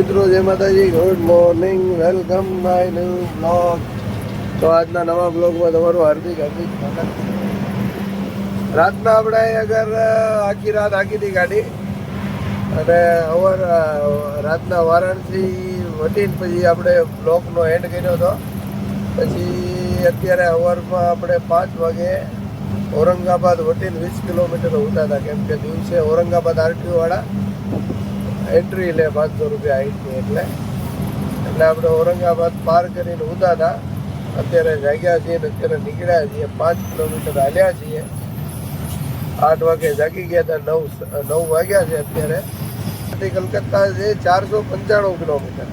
મિત્રો જય માતાજી, good morning, welcome my new blog. તો આજના નવા બ્લોગમાં તમારું હાર્દિક હાર્દિક સ્વાગત. રાતના આપણે અગર આખી રાત આખી હતી ગાડી અને રાતના વારાણસી વટીને પછી આપણે બ્લોગનો એન્ડ કર્યો હતો. પછી અત્યારે સવારમાં આપણે 5 વાગે ઔરંગાબાદ વટીને 20 કિલોમીટર ઉતા હતા, કેમ કે દિવસે ઔરંગાબાદ આરટીઓ વાળા એન્ટ્રી લે 500 રૂપિયા હાઈટની, એટલે આપણે ઔરંગાબાદ પાર કરીને ઉતા હતા. અત્યારે જાગ્યા છીએ ને અત્યારે નીકળ્યા છીએ, 5 કિલોમીટર હાલ્યા છીએ. 8 વાગે જાગી ગયા હતા, 9 વાગ્યા છે અત્યારે. કલકત્તા છે 495 કિલોમીટર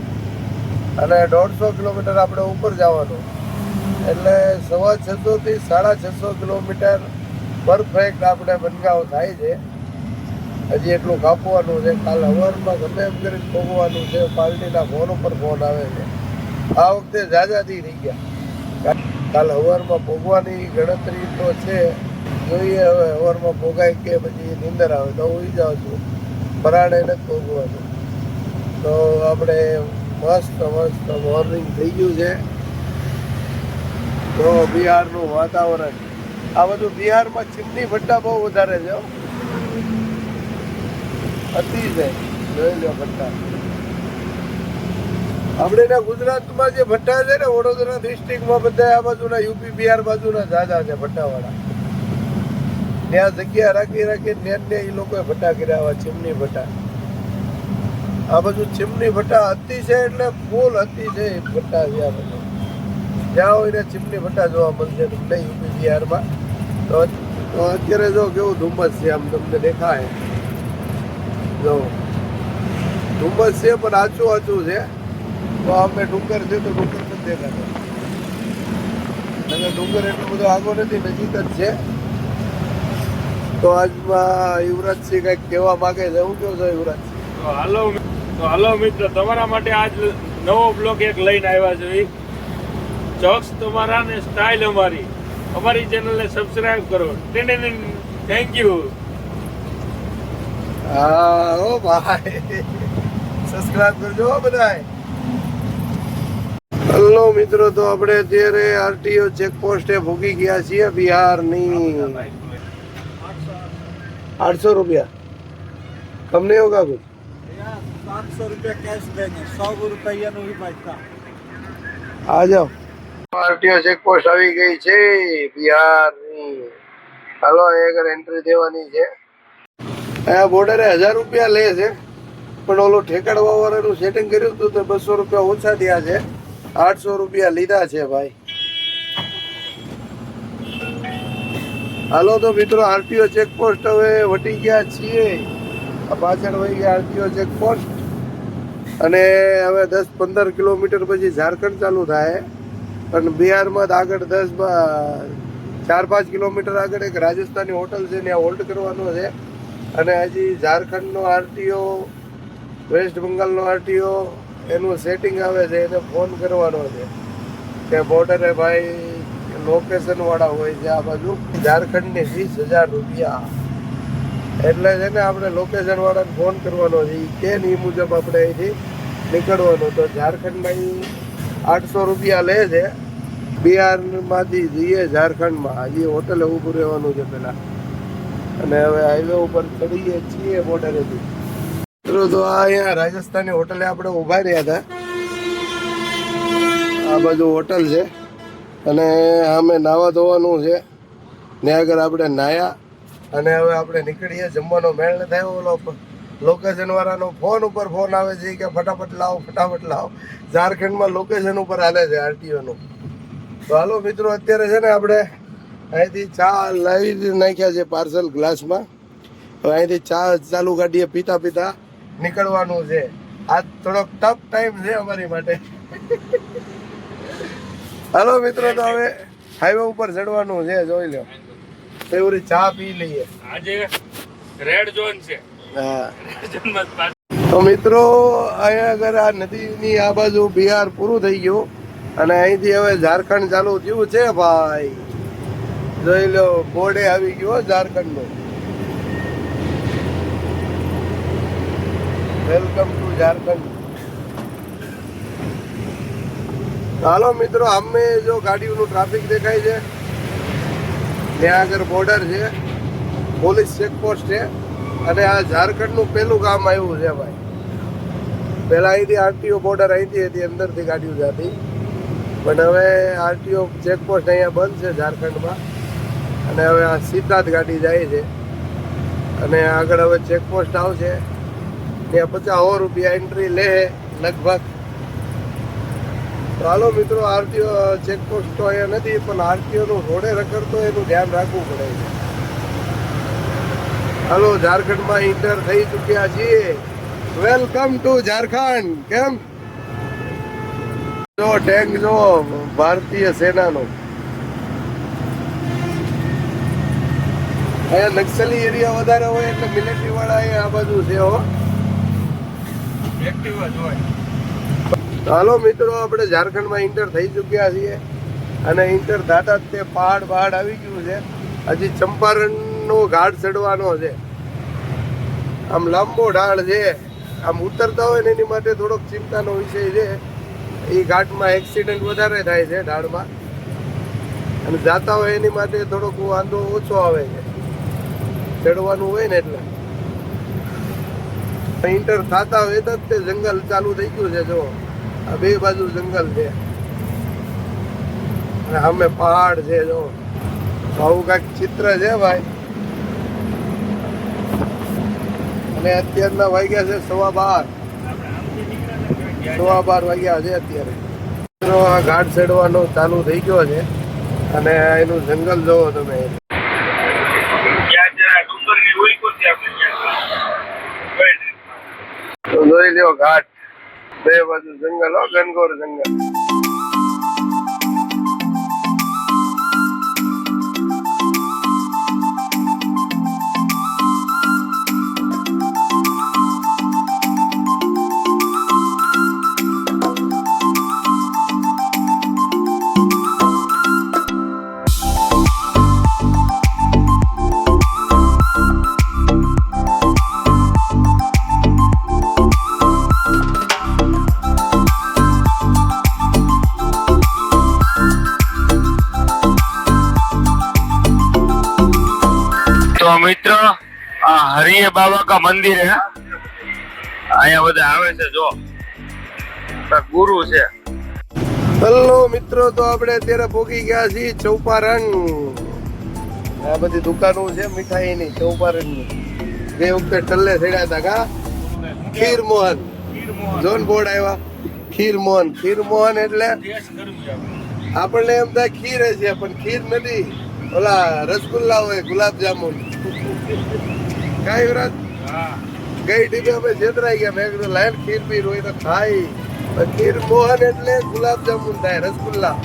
અને 150 કિલોમીટર આપણે ઉપર જવાનું, એટલે 650 થી 650 કિલોમીટર પરફેક્ટ આપણે બનગાંવ થાય છે. હજી એટલું કાપવાનું છે. કાલ સવારમાં ગમે એમ કરીને ભોગવાનું છે. પાર્ટીના ફોન ઉપર ફોન આવે છે. આ વખતે જાજાથી થઈ ગયા. કાલ સવારમાં ભોગવાની ગણતરી તો છે, જોઈએ હવે સવારમાં ભોગાય કે પછી નીંદર આવે તો ઉઈ જાઉં છું. પરાણે નથી ભોગવાનું. તો આપણે મસ્ત મોર્નિંગ થઈ ગયું છે. તો બિહારનું વાતાવરણ, આ બધું બિહારમાં ચીમની ભટ્ટા બહુ વધારે છે, અતિ છે. જોઈ લો ભટ્ટા. આપણે એના ગુજરાતમાં જે ભટ્ટા છે ને, વડોદરા ડિસ્ટ્રિક્ટમાં બધા આ બાજુના યુપી બિહાર બાજુના જાજા છે ભટ્ટાવાળા. ત્યાં જગ્યા રાખી ને એ લોકોએ ભટ્ટા કર્યા, ચીમની ભટ્ટા. આ બધું ચીમની ભટ્ટા અતિ છે, એટલે ફૂલ અતિ છે ભટ્ટા છે. આ બધું જ્યાં હોય ને ચીમની ભટ્ટા જોવા મળશે તમને યુપી બિહારમાં. તો અત્યારે જો કેવું ધુમ્મસ છે, આમ તમને દેખાય. જો ધુમ્મસ છે પણ આછું છે. તો આપણે ડુંગર છે તો ડુંગર નથી દેખાતો, અને ડુંગર એટલો બધો આગો નથી, નજીક જ છે. તો આજમાં યુવરાજસિંહ કંઈક કહેવા માંગે છે. હું કહું છું યુવરાજસિંહ? હાલો મિત્રો, તમારા માટે આજ નવો બ્લોગ એક લઈને આવ્યા છે. જોક્સ તમારા ને સ્ટાઇલ અમારી ચેનલને સબસ્ક્રાઇબ કરો. Thank you. હા ઓ ભાઈ, સબસ્ક્રાઇબ કરજો બધાય. હલો મિત્રો, તો આપણે અત્યારે આરટીઓ ચેકપોસ્ટે ભૂગી ગયા છીએ બિહારની. 800 रुपया कम नहीं होगा कुछ? 500 रुपया कैश देंगे, 100 रुपया नहीं बचता. आ जाओ. આરટીઓ ચેકપોસ્ટ આવી ગઈ છે બિહારની. હાલો આગળ એન્ટ્રી દેવાની છે. આ બોર્ડરે 1000 રૂપિયા લે છે, પણ ઓલો ઠેકાડવા વાળાનું સેટિંગ કર્યું હતું તો 200 રૂપિયા ઓછા થયા છે. 800 રૂપિયા લીધા છે ભાઈ. હાલો તો મિત્રો, આરટીઓ ચેકપોસ્ટ હવે વટી ગયા છીએ. પાછળ વહી ગયા આરટીઓ ચેકપોસ્ટ, અને હવે 10-15 કિલોમીટર પછી ઝારખંડ ચાલુ થાય. પણ બિહારમાં આગળ 4-5 કિલોમીટર આગળ એક રાજસ્થાની હોટલ છે, ત્યાં હોલ્ડ કરવાનો છે. અને હજી ઝારખંડનો આરટીઓ, વેસ્ટ બંગાળનો આરટીઓ એનું સેટિંગ આવે છે, એને ફોન કરવાનો છે કે બોર્ડરે ભાઈ લોકેશન વાળા હોય છે આ બાજુ. ઝારખંડની 20,000 રૂપિયા, એટલે છે ને આપણે લોકેશન વાળાને ફોન કરવાનો છે કે એ મુજબ આપણે અહીંથી નીકળવાનું. તો ઝારખંડમાં 800 રૂપિયા લે છે. બિહારમાંથી જઈએ ઝારખંડમાં, હજી હોટલે ઊભું રહેવાનું છે પેલા, અને હવે હાઈવે ઉપર ચડીએ છીએ બોર્ડરેથી. મિત્રો તો આ અહીંયા રાજસ્થાની હોટલે આપણે ઊભા રહ્યા હતા. આ બાજુ હોટલ છે, અને અમે નાવા ધોવાનું છે ને આગળ આપણે નાયા. અને હવે આપણે નીકળીએ. જમવાનો મેળ ન થાય. ઓલો લોકેશન વાળાનો ફોન ઉપર ફોન આવે છે કે ફટાફટ લાવો. ઝારખંડમાં લોકેશન ઉપર હાલે છે આરટીઓનું. તો હાલો મિત્રો, અત્યારે છે ને આપણે અહીંથી ચા લાવી નાખ્યા છે પાર્સલ ગ્લાસમાં. હવે અહીંથી ચા ચાલુ કાઢીએ, પીતા નીકળવાનું છે. આજ થોડોક ટફ ટાઈમ છે અમારી માટે. હાલો મિત્રો, તો હવે હાઈવે ઉપર ચડવાનું છે. જોઈ લો, એવરી ચા પી લઈએ. આજે રેડ ઝોન છે. હા, તો મિત્રો અહીંયા આગળ આ નદીની આ બાજુ બિહાર પૂરું થઈ ગયું, અને અહીંથી હવે ઝારખંડ ચાલુ થયું છે ભાઈ. જોઈ લો, બોર્ડે આવી ગયો ઝારખંડનું. Welcome to Jharkhand. હાલો મિત્રો, અમે જો ગાડીઓનું ટ્રાફિક દેખાય છે, ત્યાં આગળ બોર્ડર છે, પોલીસ ચેકપોસ્ટ છે, અને આ ઝારખંડનું પહેલું ગામ આવ્યું છે ભાઈ. પહેલાં અહીંથી આરટીઓ બોર્ડર અહીંથી હતી, અંદરથી ગાડીઓ જતી, પણ હવે આરટીઓ ચેકપોસ્ટ અહીંયા બંધ છે ઝારખંડમાં, અને હવે આ સીધા જ ગાડી જાય છે. અને આગળ હવે ચેકપોસ્ટ આવશે, ત્યાં 50 રૂપિયા એન્ટ્રી લે લગભગ. તો હાલો મિત્રો, આરટીઓ ચેકપોસ્ટ તો અહીંયા નથી, પણ આરટીઓનું રોડે રખડતો એનું ધ્યાન રાખવું પડે છે. હાલો, ઝારખંડમાં એન્ટર થઈ ચૂક્યા છીએ. Welcome to Jharkhand. કેમ જો ટેન્ક જો ભારતીય સેનાનો. અહીંયા નક્સલી એરિયા વધારે હોય એટલે મિલિટરી વાળા અહીંયા આ બાજુ છે હો. એક્ટિવ જ હોય. હાલો મિત્રો, આપણે ઝારખંડમાં એન્ટર થઈ ચૂક્યા છીએ, અને એન્ટર થતા જ તે પહાડ આવી ગયું છે. હજી ચંપારણનો ઘાટ ચડવાનો છે. આમ લાંબો ઢાળ છે. આમ ઉતરતા હોય ને એની માટે થોડોક ચિંતાનો વિષય છે. એ ઘાટમાં એક્સિડન્ટ વધારે થાય છે ઢાળમાં, અને જાતા હોય એની માટે થોડોક વાંધો ઓછો આવે છે. ચડવાનું હોય ને એટલે એન્ટર થતા હોય તો તે જંગલ ચાલુ થઈ ગયું છે. જો આ બે બાજુ જંગલ છે, અને સામે પહાડ છે. જો આવું કાંઈક ચિત્ર છે ભાઈ. અને અત્યારના વાગ્યા છે 12:15 વાગ્યા છે અત્યારે. આ ઘાટ ચડવાનો ચાલુ થઈ ગયો છે, અને એનું જંગલ જોવો તમે. તો જોઈ લ્યો ઘાટ, બે બાજુ જંગલ હો, ઘનઘોર જંગલ. तो मित्र, हरिये बाबा का मंदिर है. અહીંયા બધા આવે છે. જો ગુરુ છે. હેલો મિત્રો, તો આપણે અત્યારે પહોંચી ગયા છીએ ચૌપારણ. આ બધી દુકાનો છે મીઠાઈની ચૌપારણની. બે વખતે ટલ્લે થયા હતા કા. ખીરમોહન જોન બોર્ડ આવ્યા. ખીરમોહન એટલે આપણને એમ થાય ખીર છે, પણ ખીર નથી. ઓલા રસગુલ્લા હોય, ગુલાબ જામુન. કાંઈ વ્રત ગઈ ટીપે અમે છેતરાઈ ગયા. મેં કીધું લાઈન ખીર પીર હોય તો ખાઈ. ખીર મોહન એટલે ગુલાબ જામુન થાય, રસગુલ્લા.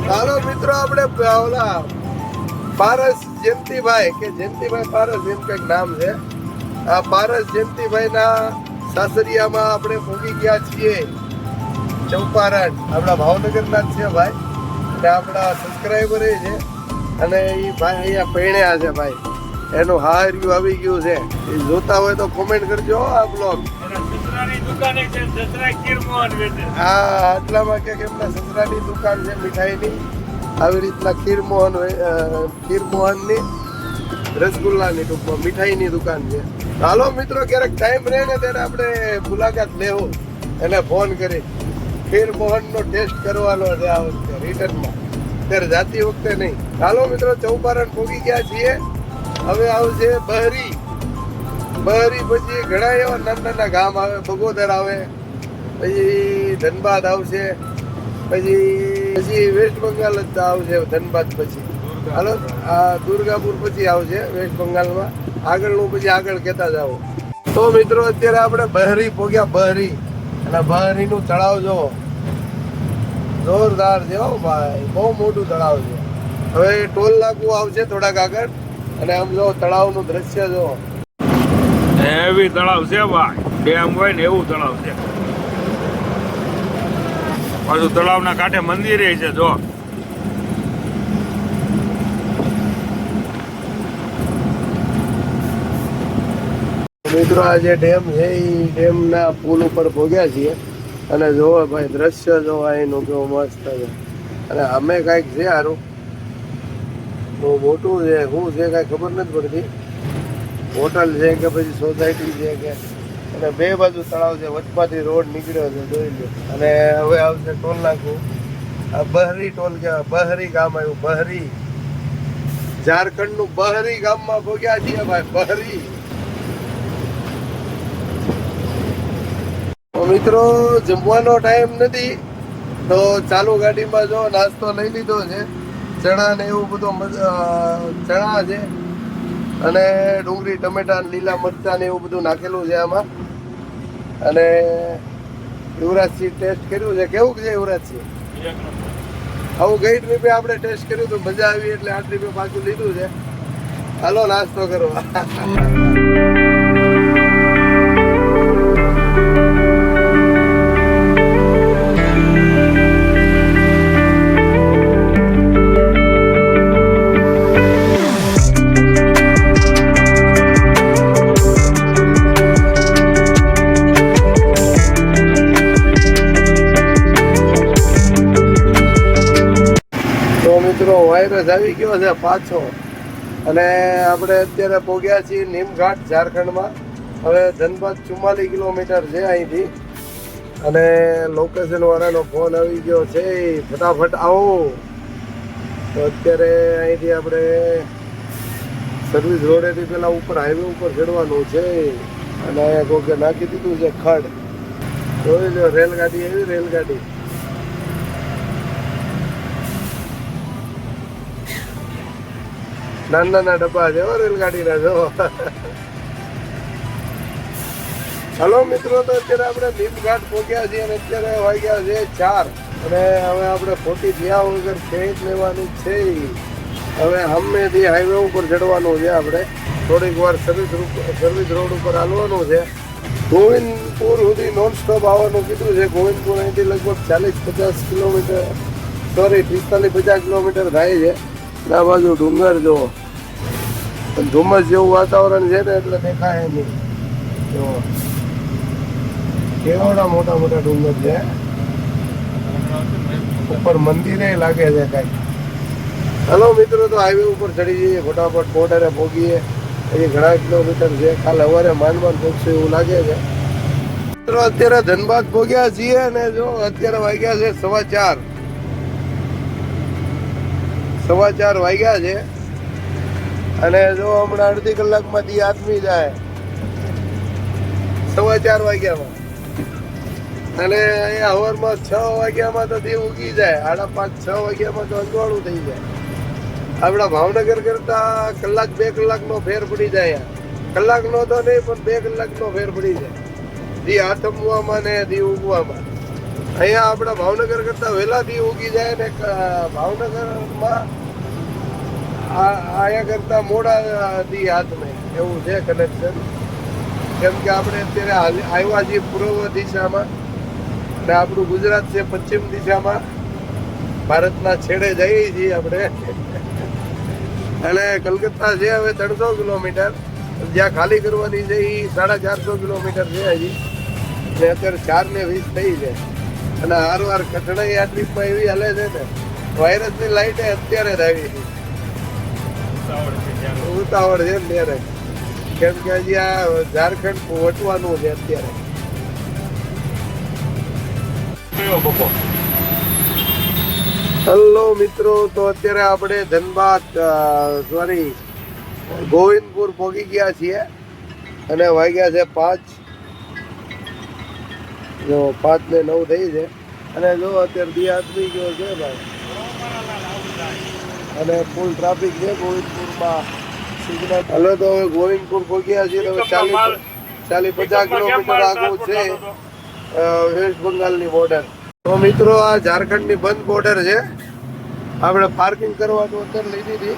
હાલો મિત્રો, આપણે ઓલા પારસ જયંતિભાઈ કે જયંતિભાઈ પારસ એમ કંઈક નામ છે. આ પારસ જયંતિભાઈના સાસરિયામાં આપણે પહોંચી ગયા છીએ ચૌપારણ. આપણા ભાવનગરના જ છે ભાઈ, અને આપણા સબસ્ક્રાઈબર છે. અને એ ભાઈ અહીંયા પૈણ્યા છે ભાઈ. એનું હાર્યું આવી ગયું છે. એ જોતા હોય તો કોમેન્ટ કરજો આ બ્લોગ. હા, આટલામાં કે એમના સસરાની દુકાન છે મીઠાઈની. આવી રીતના ખીરમોહનની, રસગુલ્લાની, ટૂંકમાં મીઠાઈની દુકાન છે. હાલો મિત્રો, ક્યારેક ટાઈમ રહે ને ત્યારે આપણે મુલાકાત લેવું, એને ફોન કરી. ખીરમોહનનો ટેસ્ટ કરવાનો છે આ વખતે રિટર્નમાં, ત્યારે જાતી વખતે નહીં. હાલો મિત્રો, ચૌપારણ પહોંચી ગયા છીએ. હવે આવશે બહરી. પછી ઘણા એવા નાના ગામ આવે. બગોદર આવે, પછી ધનબાદ આવશે, પછી વેસ્ટ બંગાળ જ આવશે ધનબાદ. પછી હાલો, આ દુર્ગાપુર પછી આવશે વેસ્ટ બંગાળમાં. આગળનું પછી આગળ કહેતા જાઓ. તો મિત્રો, અત્યારે આપણે બહરી પહોંચ્યા. બહરી, અને બહરીનું તળાવ જોવો, જોરદાર છે હો ભાઈ. બહુ મોટું તળાવ છે. હવે ટોલ નાકું આવશે થોડાક આગળ, અને આમ જો તળાવનું દ્રશ્ય જો. એવી તળાવ છે ભાઈ, ડેમ હોય ને એવું તળાવ છે. પાછું તળાવના કાંઠે મંદિરે છે. જો મિત્રો, આ જે ડેમ છે એ ડેમના પુલ ઉપર પહોંચ્યા છીએ. અને જોવો ભાઈ દ્રશ્ય જોવા અહીંનું કેવું મસ્ત છે. અને અમે કાંઈક છે સારું બહુ મોટું છે, શું છે કાંઈ ખબર નથી પડતી. હોટલ છે કે પછી સોસાયટી છે કે, અને બે બાજુ તળાવ છે, વચમાંથી રોડ નીકળ્યો છે જોઈ લો. અને હવે આવશે ટોલ નાકું. આ બહરી ટોલ કહેવાય, બહરી ગામ આવ્યું, બહરી. ઝારખંડનું બહરી ગામમાં પહોંચ્યા છીએ ભાઈ, બહરી. તો મિત્રો જમવાનો ટાઈમ નથી તો ચાલુ ગાડીમાં જો નાસ્તો લઈ લીધો છે, ચણા ને એવું બધું, ચણા છે અને ડુંગળી ટમેટા લીલા મરચાં ને એવું બધું નાખેલું છે આમાં. અને યુવરાજસિંહ ટેસ્ટ કર્યું છે. કેવું છે યુવરાજસિંહ? આવું ગઈ ટ્રીપે આપણે ટેસ્ટ કર્યું તો મજા આવી એટલે આ ટ્રીપે પાછું લીધું છે. હાલો નાસ્તો કરવા. મિત્રો વાયરસ આવી ગયો છે પાછો, અને આપણે અત્યારે પહોંચ્યા છીએ નીમઘાટ ઝારખંડમાં. હવે ધનબાદ 44 કિલોમીટર છે અહીંથી, અને લોકેશન વાળાનો ફોન આવી ગયો છે, ફટાફટ આવો. તો અત્યારે અહીંથી આપણે સર્વિસ રોડેથી પેલા ઉપર હાઈવે ઉપર ચડવાનું છે, અને અહીંયા કોકે નાખી દીધું છે ખડ. જોઈ લો રેલગાડી આવી, રેલગાડી. નાના નાના ડબ્બા છે રેલગાડીના જો. હલો મિત્રો, તો અત્યારે આપણે નીમઘાટ પહોંચ્યા છીએ અને અત્યારે વાગ્યા છે 4, અને હવે આપણે ખોટી થયા વગર ખેંચ લેવાની છે. હવે હમેથી હાઈવે ઉપર ચડવાનું છે આપણે. થોડીક વાર સર્વિસ રોડ ઉપર હાલવાનું છે. ગોવિંદપુર સુધી નોન સ્ટોપ આવવાનું કીધું છે. ગોવિંદપુર અહીંથી લગભગ 40-50 કિલોમીટર, સોરી 45-50 કિલોમીટર થાય છે. આ બાજુ ડુંગર જો, ધુમ્મસ જેવું વાતાવરણ છે ને એટલે દેખાય નહીં. જો કેવડા મોટા મોટા ડુંગર છે, ઉપર મંદિરે લાગે છે કઈ. હલો મિત્રો, તો હાઈવે ઉપર ચડી જઈએ ફટાફટ, બોર્ડરે પહોંચીએ. હજી ઘણા કિલોમીટર છે, કાલે સવારે માંડવાન પહોંચશું એવું લાગે છે. મિત્રો અત્યારે ધનબાદ પહોંચ્યા છીએ, અને જો અત્યારે વાગ્યા છે 4:15. 4:15 વાગ્યા છે, અને જો હમણાં અડધી કલાકમાં દી આથમી જાય. 4:15 વાગ્યામાં, અને અહીંયા સવારમાં 6 વાગ્યામાં તો દી ઉગી જાય. 5:30-6 વાગ્યામાં તો અંજવાળું થઈ જાય. આપણા ભાવનગર કરતા કલાક 2 કલાકનો ફેર પડી જાય. કલાકનો તો નહીં પણ 2 કલાકનો ફેર પડી જાય દી આથમવામાં ને દી ઉગવામાં. અહીંયા આપણા ભાવનગર કરતા વહેલા દી ઉગી જાય ને ભાવનગરમાં અહીંયા કરતા મોડા દી હાથમે એવું છે કનેક્શન. કેમ કે આપણે અત્યારે આવ્યા છીએ પૂર્વ દિશામાં, અને આપણું ગુજરાત છે પશ્ચિમ દિશામાં. ભારતના છેડે જઈએ છીએ આપણે. અને કલકત્તા છે હવે 300 કિલોમીટર, જ્યાં ખાલી કરવાની છે એ 450 કિલોમીટર છે હજી. ને અત્યારે 4:20 થઈ છે, અને હારવાર કઠણાઈ આ ટ્રીપમાં એવી હાલે છે ને, વાયરસની લાઈટે અત્યારે જ આવી છે. ઉતાવળ છે ને ત્યારે, કેમ કે હજી આ ઝારખંડ વટવાનું છે અત્યારે. હેલો મિત્રો, તો અત્યારે આપણે ધનબાદ ગોવિંદપુર પહોંચી ગયા છીએ, અને વાગ્યા છે 5. જો 5:09 થઈ છે, અને જો અત્યારે દી આથમી ગયો છે ભાઈ, અને ફૂલ ટ્રાફિક છે ગોવિંદપુરમાં. હલો, તો હવે ગોવિંદપુર પહોંચ્યા છીએ. હવે 40-50 કિલોમીટર આગળ છે વેસ્ટ બંગાળની બોર્ડર. તો મિત્રો, આ ઝારખંડની બંધ બોર્ડર છે. આપણે પાર્કિંગ કરવાનું અંદર લઈ દીધી,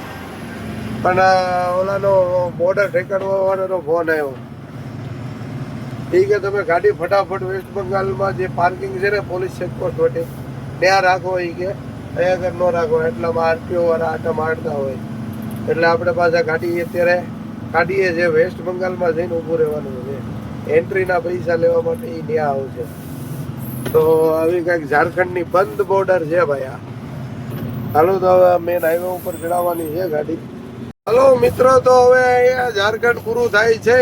પણ ઓલાનો બોર્ડર ઠેકાડવા વાળાનો ફોન આવ્યો. ઠીક છે, તમે ગાડી ફટાફટ વેસ્ટ બંગાળમાં જે પાર્કિંગ છે ને પોલીસ ચેકપોસ્ટ વટે ત્યાં રાખો. એ કે અહીંયા આગળ ન રાખો, એટલામાં આરટીઓ વાળા આટા મારતા હોય. એટલે આપણે પાછા ગાડી અત્યારે કાઢીએ છીએ. વેસ્ટ બંગાળમાં જઈને ઊભું રહેવાનું છે. એન્ટ્રીના પૈસા લેવા માટે એ ત્યાં આવશે. તો આવી કંઈક ઝારખંડની બંધ બોર્ડર છે ભાઈ આ. હાલો તો હવે મેન હાઈવે ઉપર ચડાવવાની છે ગાડી. હાલો મિત્રો, તો હવે અહીંયા ઝારખંડ પૂરું થાય છે.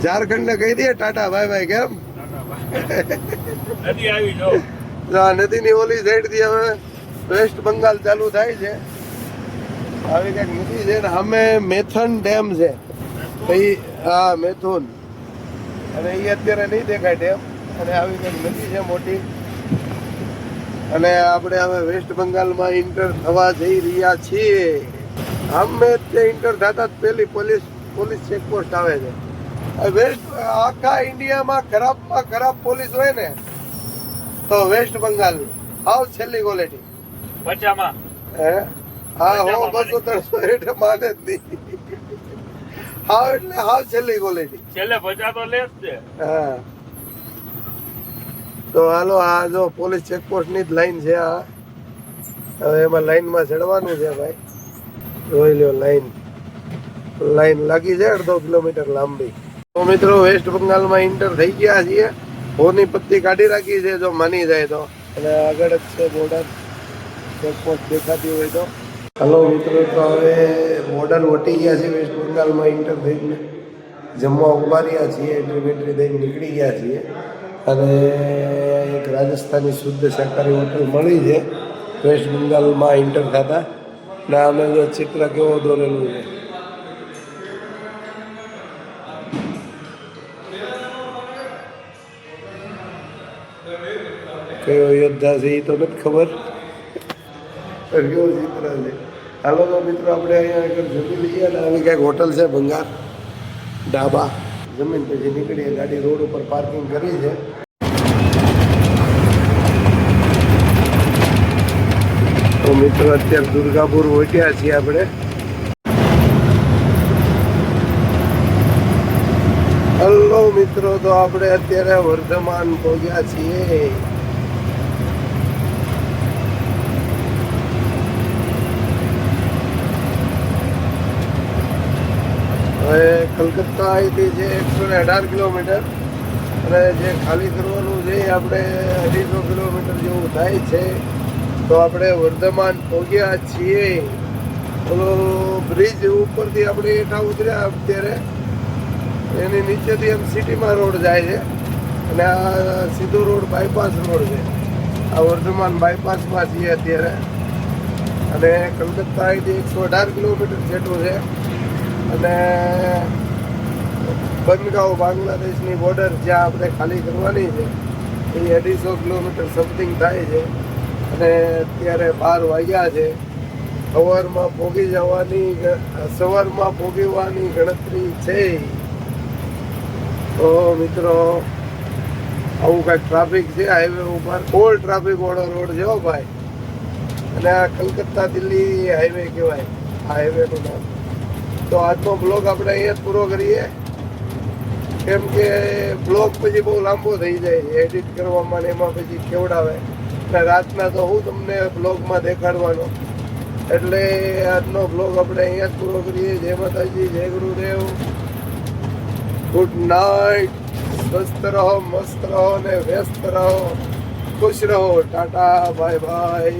ઝારખંડ ને કહી દે ટાટા ભાઈ ભાઈ. કેમ નદી આવી જો. આ નદીની ઓલી સાઈડ થી હવે વેસ્ટ બંગાળ ચાલુ થાય છે. આવી કઈક નદી છે ને અમે મેથન ડેમ છે. હા મેથુન, અને એ અત્યારે નહીં દેખાય ડેમ. અને આવી કઈક નદી છે મોટી. અને આપણે હવે વેસ્ટ બંગાળમાં એન્ટર થવા જઈ રહ્યા છીએ. અમે ત્યાં એન્ટર થતા જ પેલી પોલીસ ચેકપોસ્ટ આવે છે. વેસ્ટ આખા ઇન્ડિયામાં ખરાબમાં ખરાબ પોલીસ હોય ને તો વેસ્ટ બંગાળ હાવ છેલ્લી ક્વોલિટી. પચામાં હે હા, 100, 200, 300 એટલે માને જ નહીં. હાવ એટલે હાવ છેલ્લી ક્વોલિટી. છેલ્લે 50 તો લે જ છે. હા, તો હાલો, આ જો પોલીસ ચેકપોસ્ટની જ લાઈન છે આ. હવે એમાં લાઈનમાં ચડવાનું છે ભાઈ. જોઈ લ્યો લાઈન લાગી છે 1.5 કિલોમીટર લાંબી. તો મિત્રો વેસ્ટ બંગાળમાં એન્ટર થઈ ગયા છીએ. હોની પત્તી કાઢી રાખી છે જો માની જાય તો. અને આગળ જ છે બોર્ડર ચેકપોસ્ટ દેખાતી હોય તો. હલો મિત્રો, તો હવે બોર્ડર વટી ગયા છે. વેસ્ટ બંગાળમાં એન્ટર થઈને જમવા ઉભા રહ્યા છીએ. એન્ટ્રી થઈને નીકળી ગયા છીએ. અને એક રાજસ્થાની શુદ્ધ શાકાહારી હોટલ મળી છે વેસ્ટ બંગાળમાં એન્ટર થતા. ને અમે જો ચિત્ર કેવો દોરેલું છે. કયો યોદ્ધા છે એ તો નથી ખબર. કેવો ચિત્ર છે. હાલો તો મિત્રો, આપણે અહીંયા આગળ જમી લઈએ. અને આવી કંઈક હોટલ છે બંગાળ ઢાબા. જમીન પછી નીકળીએ. ગાડી રોડ ઉપર પાર્કિંગ કરી છે. તો મિત્રો, અત્યારે દુર્ગાપુર વટ્યા છીએ આપણે. હલો મિત્રો, તો આપણે અત્યારે વર્ધમાન પહોંચ્યા છીએ. હવે કલકત્તા અહીંથી છે 118 કિલોમીટર. અને જે ખાલી કરવાનું છે એ આપણે 250 કિલોમીટર જેવું થાય છે. તો આપણે વર્ધમાન પહોંચ્યા છીએ. ઓલો બ્રિજ ઉપરથી આપણે હેઠા ઉતર્યા અત્યારે. એની નીચેથી એમ સિટીમાં રોડ જાય છે. અને આ સીધો રોડ બાયપાસ રોડ છે. આ વર્ધમાન બાયપાસમાં છીએ અત્યારે. અને કલકત્તા અહીંથી 118 કિલોમીટર જેટલું છે. અને બનગાંવ બાંગ્લાદેશની બોર્ડર જ્યાં આપણે ખાલી કરવાની છે એ 250 કિલોમીટર સમથિંગ થાય છે. અને અત્યારે 12 વાગ્યા છે. સવારમાં પોગવાની ગણતરી છે. તો મિત્રો, આવું કાંઈક ટ્રાફિક છે હાઈવે ઉપર. ફૂલ ટ્રાફિક વાળો રોડ છે હો ભાઈ. અને આ કલકત્તા દિલ્હી હાઈવે કહેવાય આ હાઈવેનું નામ. તો આજનો બ્લોગ આપણે અહીંયા જ પૂરો કરીએ. કેમ કે બ્લોગ પછી બહુ લાંબો થઈ જાય છે એડિટ કરવામાં. એમાં પછી કેવડાવે. અને રાતના તો હું તમને બ્લોગમાં દેખાડવાનો. એટલે આજનો બ્લોગ આપણે અહીંયા જ પૂરો કરીએ. જય માતાજી, જય ગુરુદેવ. Good night. સ્વસ્થ રહો, મસ્ત રહો ને વ્યસ્ત રહો. ખુશ રહો. Tata, bye bye.